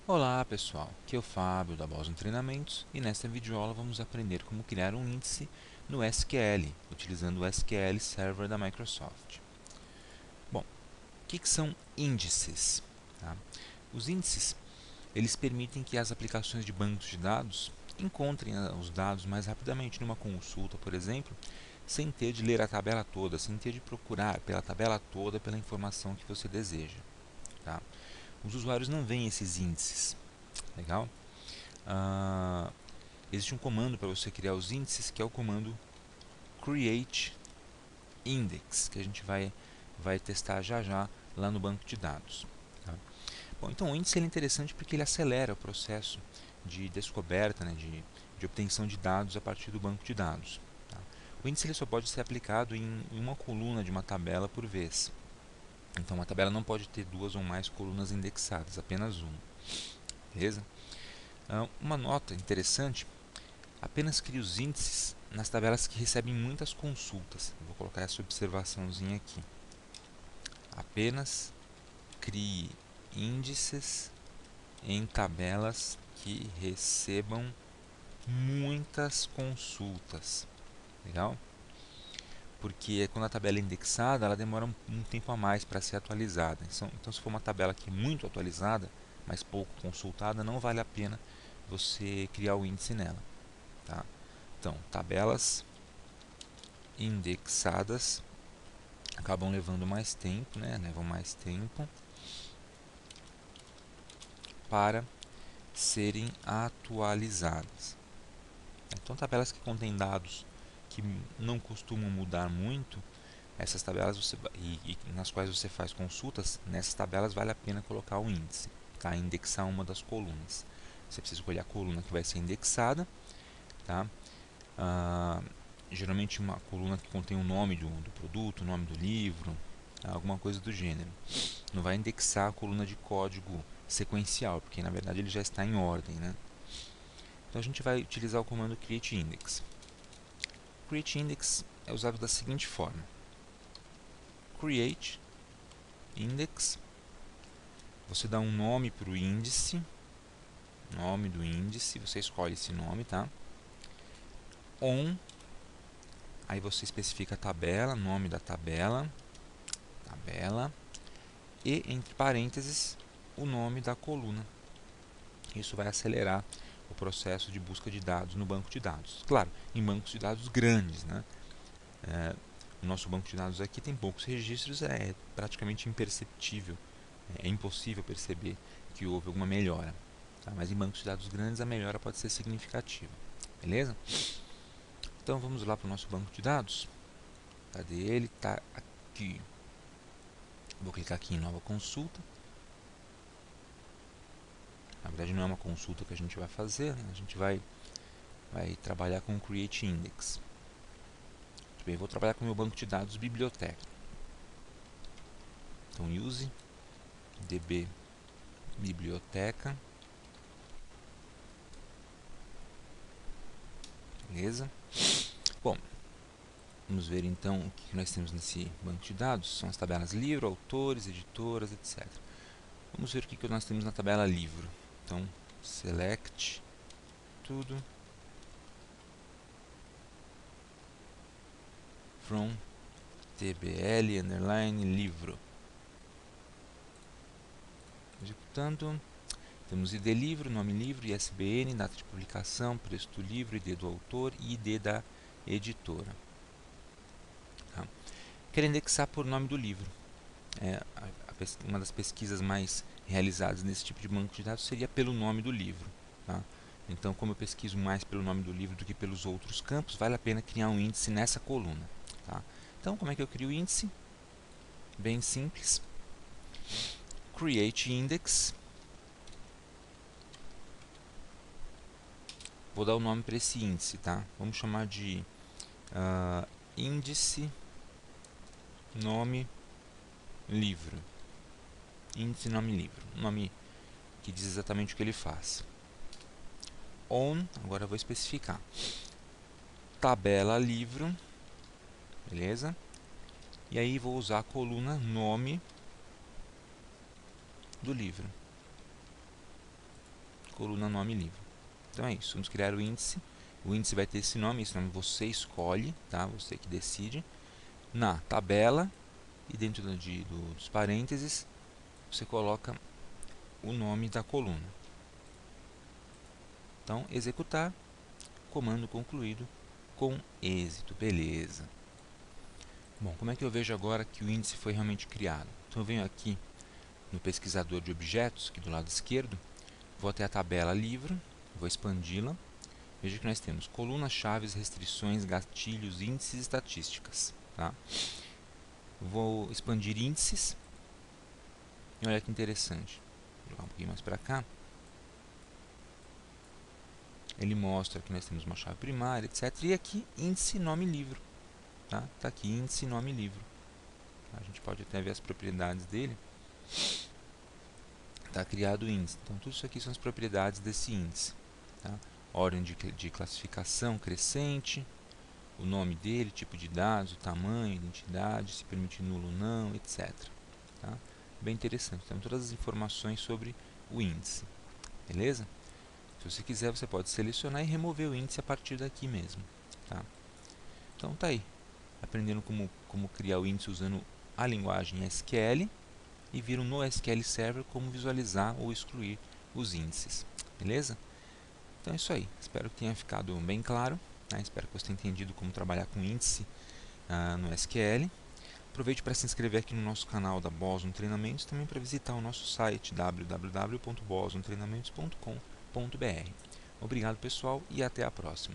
Olá pessoal, aqui é o Fábio da Boston Treinamentos e nesta videoaula vamos aprender como criar um índice no SQL, utilizando o SQL Server da Microsoft. Bom, o que são índices? Tá? Os índices eles permitem que as aplicações de bancos de dados encontrem os dados mais rapidamente numa consulta, por exemplo, sem ter de ler a tabela toda, sem ter de procurar pela tabela toda pela informação que você deseja. Tá? Os usuários não veem esses índices. Legal? Ah, existe um comando para você criar os índices, que é o comando create index, que a gente vai testar já já lá no banco de dados. Tá? Bom, então o índice é interessante porque ele acelera o processo de descoberta, né, de obtenção de dados a partir do banco de dados. Tá? O índice ele só pode ser aplicado em uma coluna de uma tabela por vez. Então uma tabela não pode ter duas ou mais colunas indexadas, apenas uma. Beleza? Uma nota interessante: apenas crie os índices nas tabelas que recebem muitas consultas. Vou colocar essa observaçãozinha aqui. Apenas crie índices em tabelas que recebam muitas consultas. Legal? Porque quando a tabela é indexada, ela demora um tempo a mais para ser atualizada. Então, se for uma tabela que é muito atualizada, mas pouco consultada, não vale a pena você criar o índice nela. Tá? Então, tabelas indexadas acabam levando mais tempo, né? Levam mais tempo para serem atualizadas. Então, tabelas que contêm dados que não costumam mudar muito, essas tabelas e nas quais você faz consultas, nessas tabelas vale a pena colocar o índice, tá? Indexar uma das colunas. Você precisa escolher a coluna que vai ser indexada, tá? Geralmente uma coluna que contém o nome do produto, o nome do livro, alguma coisa do gênero. Não vai indexar a coluna de código sequencial, porque na verdade ele já está em ordem, né? Então a gente vai utilizar o comando createIndex. CreateIndex é usado da seguinte forma: create index, você dá um nome para o índice, nome do índice, você escolhe esse nome, tá? On, aí você especifica a tabela, nome da tabela, e entre parênteses o nome da coluna. Isso vai acelerar o processo de busca de dados no banco de dados. Claro, em bancos de dados grandes, né? O nosso banco de dados aqui tem poucos registros, é praticamente imperceptível, é impossível perceber que houve alguma melhora. Tá? Mas em bancos de dados grandes a melhora pode ser significativa. Beleza? Então vamos lá para o nosso banco de dados. Cadê ele? Está aqui. Vou clicar aqui em nova consulta. Na verdade não é uma consulta que a gente vai fazer, né? A gente vai trabalhar com o Create Index. Muito bem, vou trabalhar com o meu banco de dados biblioteca. Então use db biblioteca. Beleza? Bom, vamos ver então o que nós temos nesse banco de dados. São as tabelas livro, autores, editoras, etc. Vamos ver o que nós temos na tabela livro. Então, select tudo from tbl underline livro. Executando. Temos ID livro, nome livro, ISBN, data de publicação, preço do livro, ID do autor e ID da editora. Tá? Quero indexar por nome do livro. Uma das pesquisas mais realizadas nesse tipo de banco de dados seria pelo nome do livro. Tá? Então, como eu pesquiso mais pelo nome do livro do que pelos outros campos, vale a pena criar um índice nessa coluna. Tá? Então, como é que eu crio o índice? Bem simples. Create index. Vou dar o nome para esse índice, tá? Vamos chamar de índice nome livro. Índice nome livro. Um nome que diz exatamente o que ele faz. On, agora eu vou especificar. Tabela livro, beleza? E aí vou usar a coluna nome do livro. coluna nome livro. Então é isso, vamos criar o índice vai ter esse nome você escolhe, tá? Você que decide. Na tabela e dentro dos parênteses você coloca o nome da coluna. Então, executar, comando concluído com êxito, beleza. Bom, como é que eu vejo agora que o índice foi realmente criado? Então eu venho aqui no pesquisador de objetos, aqui do lado esquerdo, vou até a tabela livro, vou expandi-la. Veja que nós temos colunas, chaves, restrições, gatilhos, índices e estatísticas. Tá? Vou expandir índices. E olha que interessante. Vou jogar um pouquinho mais para cá. Ele mostra que nós temos uma chave primária, etc. E aqui, índice nome livro. Tá? Tá aqui, índice nome livro. A gente pode até ver as propriedades dele. Está criado o índice. Então, tudo isso aqui são as propriedades desse índice. Tá? Ordem de classificação crescente, o nome dele, tipo de dados, o tamanho, identidade, se permite nulo ou não, etc. Tá? Bem interessante. Então, todas as informações sobre o índice. Beleza? Se você quiser, você pode selecionar e remover o índice a partir daqui mesmo. Tá? Então, tá aí. Aprendendo como criar o índice usando a linguagem SQL e viram no SQL Server como visualizar ou excluir os índices. Beleza? Então é isso aí. Espero que tenha ficado bem claro. Né? Espero que você tenha entendido como trabalhar com índice no SQL. Aproveite para se inscrever aqui no nosso canal da Boston Treinamentos e também para visitar o nosso site www.bostontreinamentos.com.br. Obrigado, pessoal, e até a próxima.